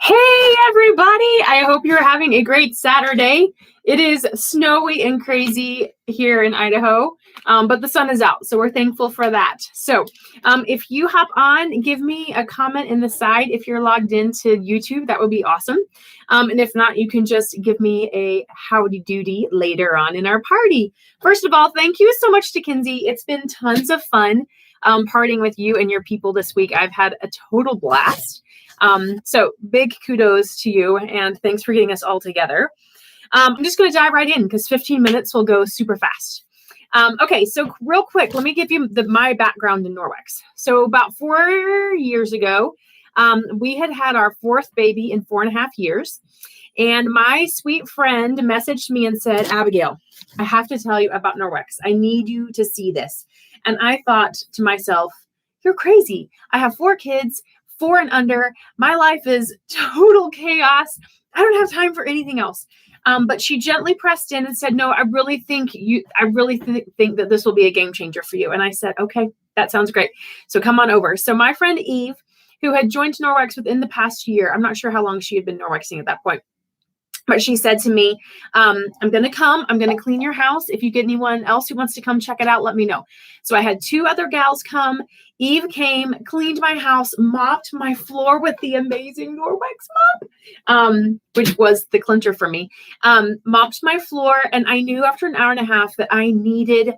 Hey everybody! I hope you're having a great Saturday. It is snowy and crazy here in Idaho, but the sun is out, so we're thankful for that. So if you hop on, give me a comment in the side if you're logged into YouTube. That would be awesome. And if not, you can just give me a howdy doody later on in our party. First of all, thank you so much to Kinsey. It's been tons of fun partying with you and your people this week. I've had a total blast. So big kudos to you and thanks for getting us all together. I'm just going to dive right in because 15 minutes will go super fast. Okay, so real quick, let me give you my background in Norwex. So about 4 years ago, we had our fourth baby in 4.5 years. And my sweet friend messaged me and said, Abigail, I have to tell you about Norwex. I need you to see this. And I thought to myself, you're crazy. I have 4 kids. 4 and under. My life is total chaos. I don't have time for anything else. But she gently pressed in and said, no, I really think that this will be a game changer for you. And I said, okay, that sounds great. So come on over. So my friend Eve, who had joined Norwex within the past year, I'm not sure how long she had been Norwexing at that point, but she said to me, I'm going to come. I'm going to clean your house. If you get anyone else who wants to come check it out, let me know. So I had 2 other gals come. Eve came, cleaned my house, mopped my floor with the amazing Norwex mop, which was the clincher for me. Mopped my floor, and I knew after an hour and a half that I needed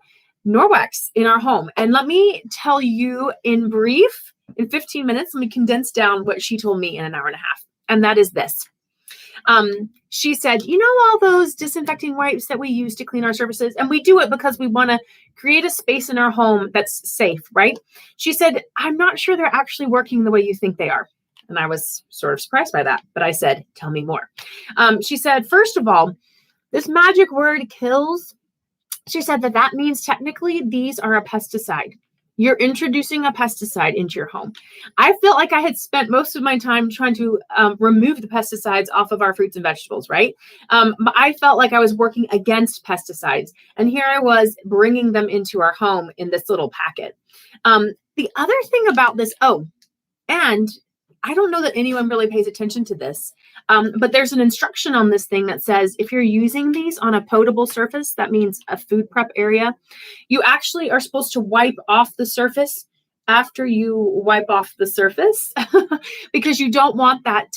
Norwex in our home. And let me tell you in brief, in 15 minutes, let me condense down what she told me in an hour and a half. And that is this. She said, you know, all those disinfecting wipes that we use to clean our surfaces, and we do it because we want to create a space in our home that's safe, right? She said, I'm not sure they're actually working the way you think they are. And I was sort of surprised by that, but I said, tell me more. She said, first of all, this magic word kills. She said that means technically these are a pesticide. You're introducing a pesticide into your home. I felt like I had spent most of my time trying to remove the pesticides off of our fruits and vegetables, right? I felt like I was working against pesticides. And here I was bringing them into our home in this little packet. The other thing about this, and I don't know that anyone really pays attention to this, but there's an instruction on this thing that says if you're using these on a potable surface, that means a food prep area, you actually are supposed to wipe off the surface after you wipe off the surface because you don't want that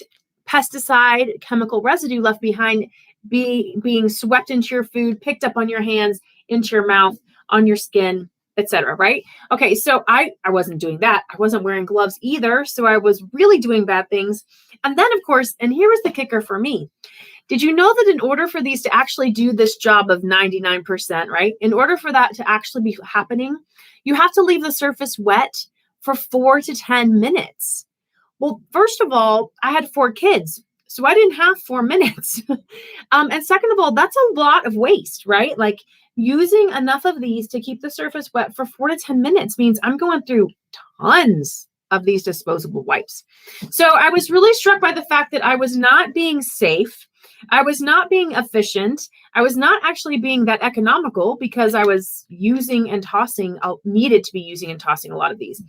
pesticide chemical residue left behind being swept into your food, picked up on your hands, into your mouth, on your skin, etc. Right? Okay, so I wasn't doing that. I wasn't wearing gloves either, so I was really doing bad things. And then, of course, and here was the kicker for me. Did you know that in order for these to actually do this job of 99%, right? In order for that to actually be happening, you have to leave the surface wet for 4 to 10 minutes. Well, first of all, I had 4 kids, so I didn't have 4 minutes. And second of all, that's a lot of waste, right? Like using enough of these to keep the surface wet for 4 to 10 minutes means I'm going through tons of these disposable wipes. So I was really struck by the fact that I was not being safe. I was not being efficient. I was not actually being that economical because I was using and tossing, needed to be using and tossing a lot of these.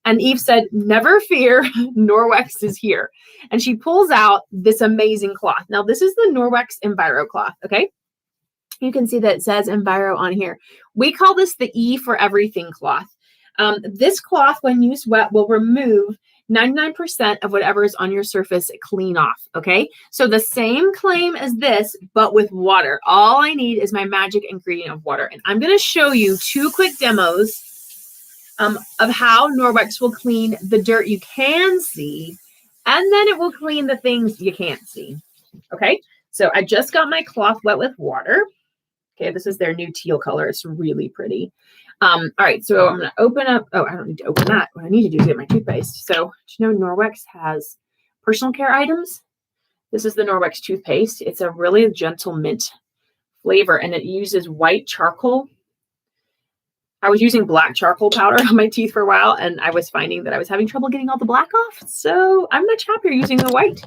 And Eve said, never fear, Norwex is here. And she pulls out this amazing cloth. Now, this is the Norwex Enviro cloth, okay? You can see that it says Enviro on here. We call this the E for everything cloth. This cloth, when used wet, will remove 99% of whatever is on your surface clean off, okay? So the same claim as this, but with water. All I need is my magic ingredient of water. And I'm going to show you 2 quick demos of how Norwex will clean the dirt you can see, and then it will clean the things you can't see, okay? So I just got my cloth wet with water. Okay, this is their new teal color. It's really pretty. All right, so I'm going to open up. Oh, I don't need to open that. What I need to do is get my toothpaste. So, do you know Norwex has personal care items? This is the Norwex toothpaste. It's a really gentle mint flavor, and it uses white charcoal. I was using black charcoal powder on my teeth for a while, and I was finding that I was having trouble getting all the black off. So I'm much happier using the white.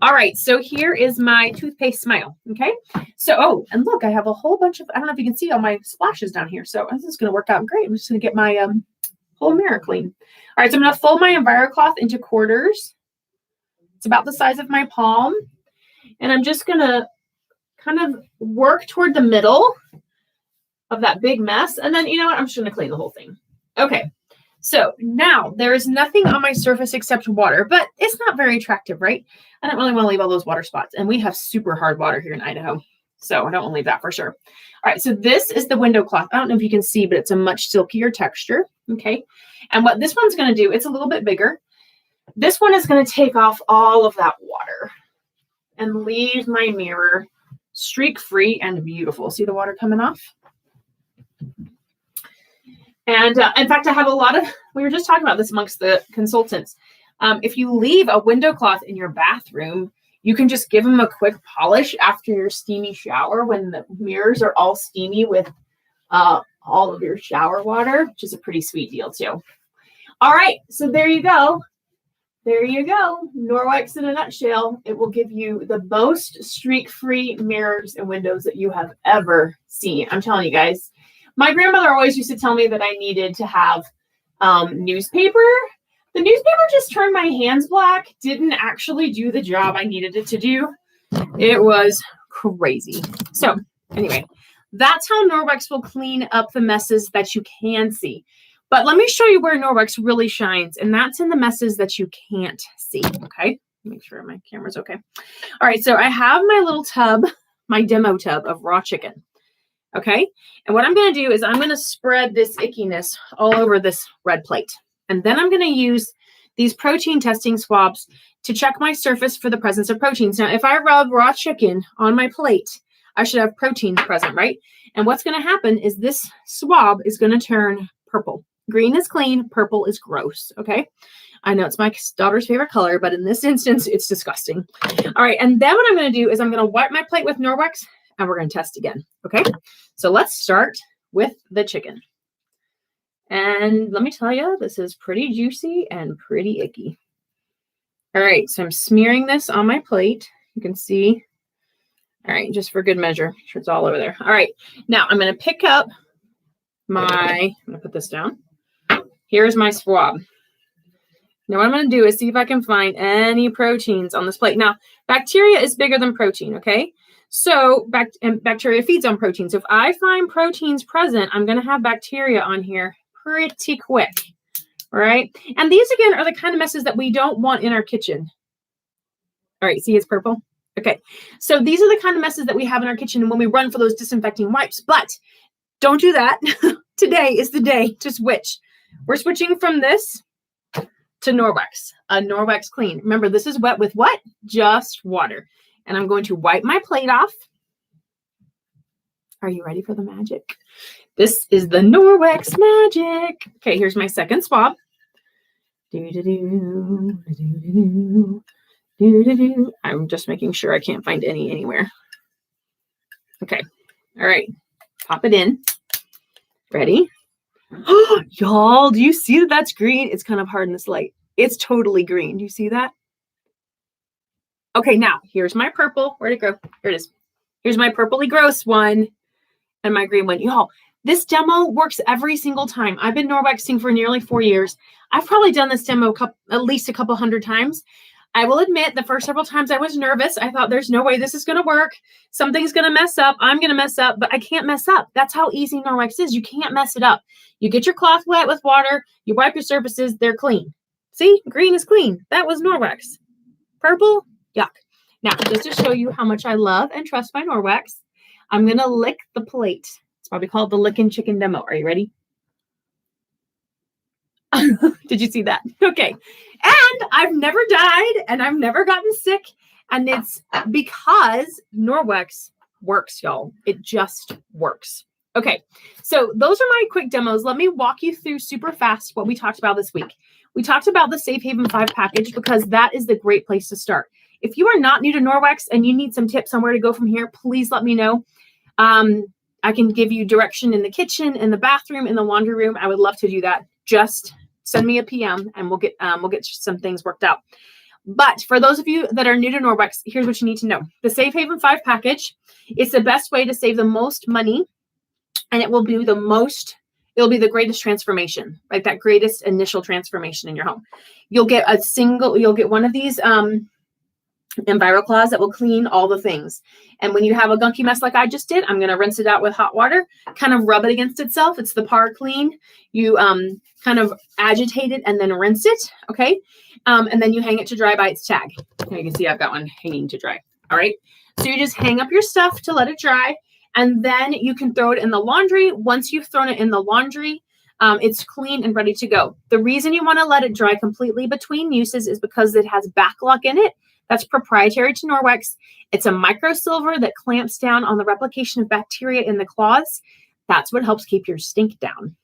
All right, so here is my toothpaste smile, okay? So, and look, I have a whole bunch of, I don't know if you can see all my splashes down here. So this is going to work out great. I'm just going to get my whole mirror clean. All right, so I'm going to fold my Enviro cloth into quarters. It's about the size of my palm. And I'm just going to kind of work toward the middle of that big mess. And then, you know what? I'm just going to clean the whole thing. Okay. So now there is nothing on my surface except water, but it's not very attractive, right? I don't really want to leave all those water spots. And we have super hard water here in Idaho. So I don't want to leave that for sure. All right. So this is the window cloth. I don't know if you can see, but it's a much silkier texture. Okay. And what this one's going to do, it's a little bit bigger. This one is going to take off all of that water and leave my mirror streak free and beautiful. See the water coming off? And in fact, I have a lot of, we were just talking about this amongst the consultants. If you leave a window cloth in your bathroom, you can just give them a quick polish after your steamy shower when the mirrors are all steamy with all of your shower water, which is a pretty sweet deal too. All right, so there you go. There you go. Norwex in a nutshell. It will give you the most streak-free mirrors and windows that you have ever seen. I'm telling you guys. My grandmother always used to tell me that I needed to have newspaper. The newspaper just turned my hands black, didn't actually do the job I needed it to do. It was crazy. So anyway, that's how Norwex will clean up the messes that you can see. But let me show you where Norwex really shines, and that's in the messes that you can't see, okay? Make sure my camera's okay. All right, so I have my little tub, my demo tub of raw chicken. Okay, and what I'm going to do is I'm going to spread this ickiness all over this red plate. And then I'm going to use these protein testing swabs to check my surface for the presence of proteins. Now, if I rub raw chicken on my plate, I should have protein present, right? And what's going to happen is this swab is going to turn purple. Green is clean, purple is gross, okay? I know it's my daughter's favorite color, but in this instance, it's disgusting. All right, and then what I'm going to do is I'm going to wipe my plate with Norwex, and we're going to test again, okay? So let's start with the chicken. And let me tell you, this is pretty juicy and pretty icky. All right, so I'm smearing this on my plate. You can see. All right, just for good measure. Make sure it's all over there. All right, now I'm going to pick up my, I'm going to put this down. Here's my swab. Now what I'm going to do is see if I can find any proteins on this plate. Now, bacteria is bigger than protein, okay? So bacteria feeds on protein. So if I find proteins present, I'm going to have bacteria on here pretty quick, all right? And these, again, are the kind of messes that we don't want in our kitchen. All right, see it's purple? Okay, so these are the kind of messes that we have in our kitchen when we run for those disinfecting wipes. But don't do that. Today is the day to switch. We're switching from this to Norwex, a Norwex Clean. Remember, this is wet with what? Just water. And I'm going to wipe my plate off. Are you ready for the magic? This is the Norwex magic. Okay, here's my second swab. I'm just making sure I can't find any anywhere. Okay, all right, pop it in. Ready? Y'all, do you see that that's green? It's kind of hard in this light. It's totally green. Do you see that? Okay, now here's my purple. Where'd it go? Here it is. Here's my purpley gross one and my green one. Y'all, this demo works every single time. I've been Norwexing for nearly 4 years. I've probably done this demo at least a couple hundred times. I will admit the first several times I was nervous. I thought there's no way this is going to work. Something's going to mess up. I'm going to mess up, but I can't mess up. That's how easy Norwex is. You can't mess it up. You get your cloth wet with water. You wipe your surfaces. They're clean. See, green is clean. That was Norwex. Purple, yuck. Now, just to show you how much I love and trust my Norwex, I'm going to lick the plate. It's probably called the licking chicken demo. Are you ready? Did you see that? Okay. And I've never died and I've never gotten sick. And it's because Norwex works, y'all. It just works. Okay. So those are my quick demos. Let me walk you through super fast what we talked about this week. We talked about the Safe Haven 5 package because that is the great place to start. If you are not new to Norwex and you need some tips on where to go from here, please let me know. I can give you direction in the kitchen, in the bathroom, in the laundry room. I would love to do that. Just send me a PM and we'll get some things worked out. But for those of you that are new to Norwex, here's what you need to know. The Safe Haven 5 package, it's the best way to save the most money, and it will be it'll be the greatest transformation, that greatest initial transformation in your home. You'll get one of these EnviroCloths that will clean all the things. And when you have a gunky mess like I just did, I'm going to rinse it out with hot water, kind of rub it against itself. It's the par clean. You kind of agitate it and then rinse it, okay? And then you hang it to dry by its tag. You can see I've got one hanging to dry, all right? So you just hang up your stuff to let it dry, and then you can throw it in the laundry. Once you've thrown it in the laundry, it's clean and ready to go. The reason you want to let it dry completely between uses is because it has backlock in it. That's proprietary to Norwex. It's a microsilver that clamps down on the replication of bacteria in the cloths. That's what helps keep your stink down.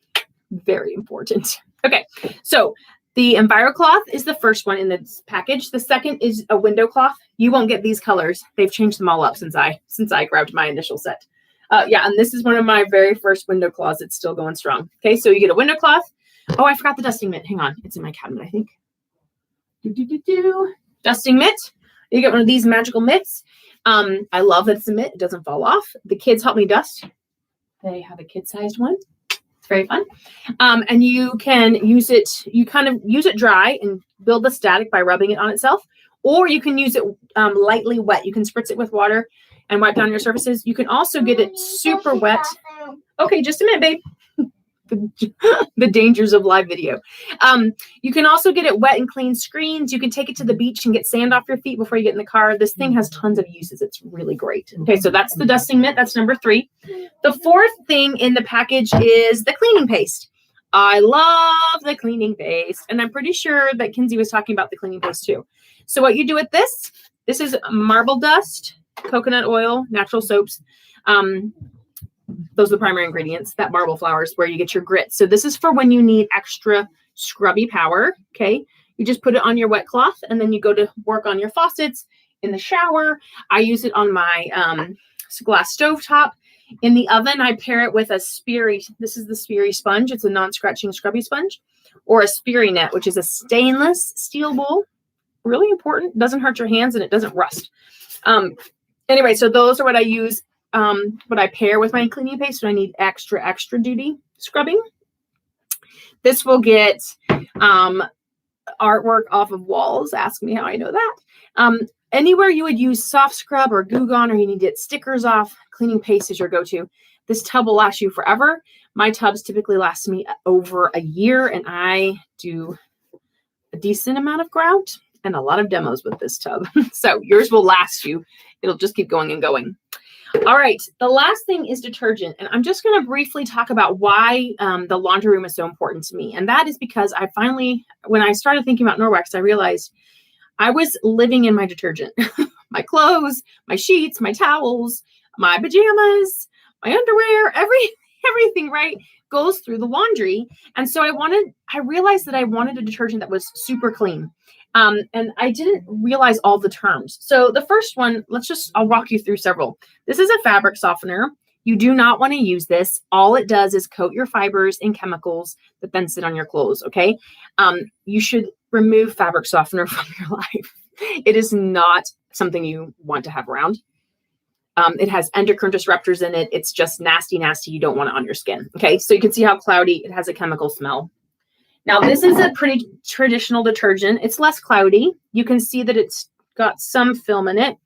Very important. Okay, so the EnviroCloth is the first one in this package. The second is a window cloth. You won't get these colors. They've changed them all up since I grabbed my initial set. Yeah, and this is one of my very first window cloths. It's still going strong. Okay, so you get a window cloth. Oh, I forgot the dusting mitt. Hang on. It's in my cabinet, I think. Dusting mitt. You get one of these magical mitts. I love that it's a mitt. It doesn't fall off. The kids help me dust. They have a kid-sized one. It's very fun. And you can use it, you kind of use it dry and build the static by rubbing it on itself. Or you can use it lightly wet. You can spritz it with water and wipe down your surfaces. You can also get it super wet. Okay, just a minute, babe. The dangers of live video. You can also get it wet and clean screens. You can take it to the beach and get sand off your feet before you get in the car. This thing has tons of uses. It's really great. Okay, so that's the dusting mitt. That's number 3. The fourth thing in the package is the cleaning paste. I love the cleaning paste, and I'm pretty sure that Kinsey was talking about the cleaning paste too. So what you do with this is marble dust, coconut oil, natural soaps. Those are the primary ingredients. That marble flour is where you get your grit. So this is for when you need extra scrubby power, okay? You just put it on your wet cloth, and then you go to work on your faucets in the shower. I use it on my glass stovetop. In the oven, I pair it with a Sperry. This is the Sperry sponge. It's a non-scratching scrubby sponge. Or a Sperry net, which is a stainless steel bowl. Really important. Doesn't hurt your hands, and it doesn't rust. Anyway, so those are what I use. What I pair with my cleaning paste when I need extra duty scrubbing. This will get artwork off of walls. Ask me how I know that. Anywhere you would use soft scrub or Goo Gone, or you need to get stickers off, cleaning paste is your go-to. This tub will last you forever. My tubs typically last me over a year, and I do a decent amount of grout and a lot of demos with this tub. So yours will last you. It'll just keep going and going. All right, the last thing is detergent, and I'm just going to briefly talk about why the laundry room is so important to me, and that is because I finally, when I started thinking about Norwex, I realized I was living in my detergent. My clothes, my sheets, my towels, my pajamas, my underwear, everything, right, goes through the laundry, and so I realized that I wanted a detergent that was super clean. And I didn't realize all the terms. So the first one, I'll walk you through several. This is a fabric softener. You do not want to use this. All it does is coat your fibers in chemicals that then sit on your clothes, okay? You should remove fabric softener from your life. It is not something you want to have around. It has endocrine disruptors in it. It's just nasty. You don't want it on your skin, okay? So you can see how cloudy. It has a chemical smell. Now, this is a pretty traditional detergent. It's less cloudy. You can see that it's got some film in it.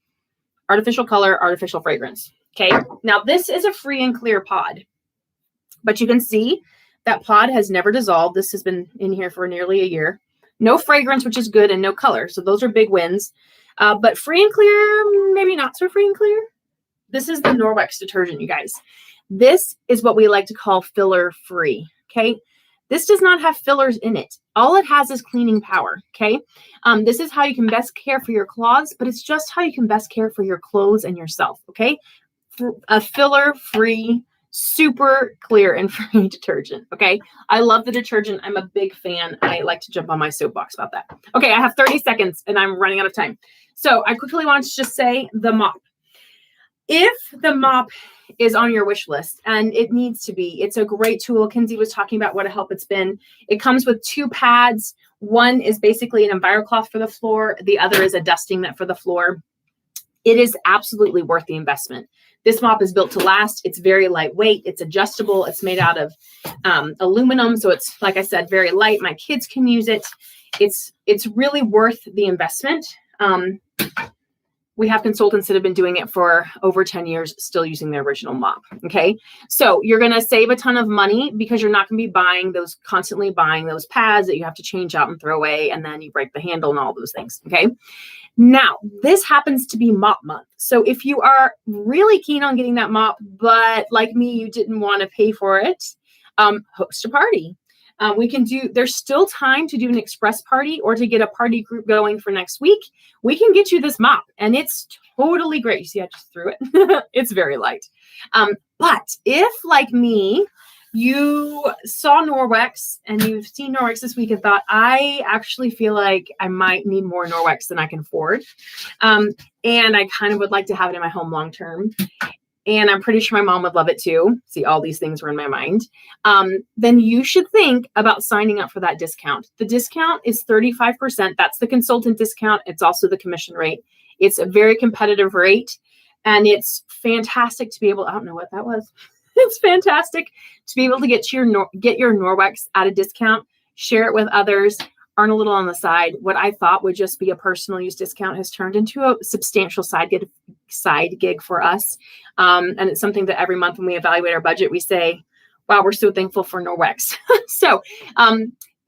Artificial color, artificial fragrance. Okay. Now, this is a free and clear pod. But you can see that pod has never dissolved. This has been in here for nearly a year. No fragrance, which is good, and no color. So those are big wins. But free and clear, maybe not so free and clear. This is the Norwex detergent, you guys. This is what we like to call filler free. Okay. This does not have fillers in it. All it has is cleaning power, okay? This is how you can best care for your cloths, but it's just how you can best care for your clothes and yourself, okay? A filler-free, super clear and free detergent, okay? I love the detergent. I'm a big fan. I like to jump on my soapbox about that. Okay, I have 30 seconds, and I'm running out of time. So I quickly want to just say the mop. If the mop is on your wish list, and it needs to be, it's a great tool. Kinsey was talking about what a help it's been. It comes with 2 pads. One is basically an EnviroCloth for the floor. The other is a dusting mitt for the floor. It is absolutely worth the investment. This mop is built to last. It's very lightweight. It's adjustable. It's made out of aluminum. So it's, like I said, very light. My kids can use it. It's really worth the investment. we have consultants that have been doing it for over 10 years, still using their original mop. Okay. So you're going to save a ton of money because you're not going to be constantly buying those pads that you have to change out and throw away. And then you break the handle and all those things. Okay. Now, this happens to be mop month. So if you are really keen on getting that mop, but like me, you didn't want to pay for it, host a party. There's still time to do an express party or to get a party group going for next week. We can get you this mop and it's totally great. You see, I just threw it. It's very light. But if, like me, you saw Norwex and you've seen Norwex this week and thought, I actually feel like I might need more Norwex than I can afford. And I kind of would like to have it in my home long term. And I'm pretty sure my mom would love it too. See, all these things were in my mind. Then you should think about signing up for that discount. The discount is 35%. That's the consultant discount. It's also the commission rate. It's a very competitive rate. And it's fantastic to be able, I don't know what that was. It's fantastic to be able to get your Norwex at a discount, share it with others, earn a little on the side. What I thought would just be a personal use discount has turned into a substantial side gig for us. And it's something that every month when we evaluate our budget, we say, wow, we're so thankful for Norwex. So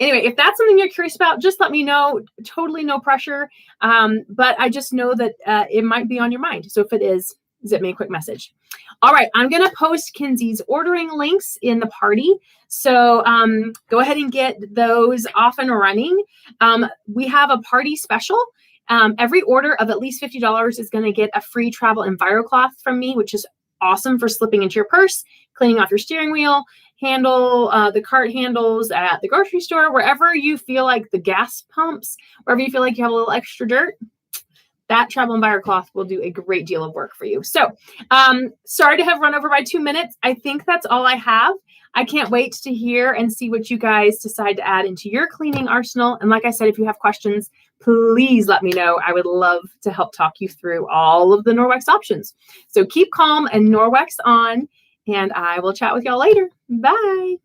anyway, if that's something you're curious about, just let me know. Totally no pressure. But I just know that it might be on your mind. So if it is, zip me a quick message. All right, I'm going to post Kinsey's ordering links in the party. So go ahead and get those off and running. We have a party special. Every order of at least $50 is going to get a free travel EnviroCloth from me, which is awesome for slipping into your purse, cleaning off your steering wheel, the cart handles at the grocery store, wherever you feel like the gas pumps, wherever you feel like you have a little extra dirt. That travel EnviroCloth will do a great deal of work for you. So sorry to have run over by 2 minutes. I think that's all I have. I can't wait to hear and see what you guys decide to add into your cleaning arsenal. And like I said, if you have questions, please let me know. I would love to help talk you through all of the Norwex options. So keep calm and Norwex on, and I will chat with y'all later. Bye.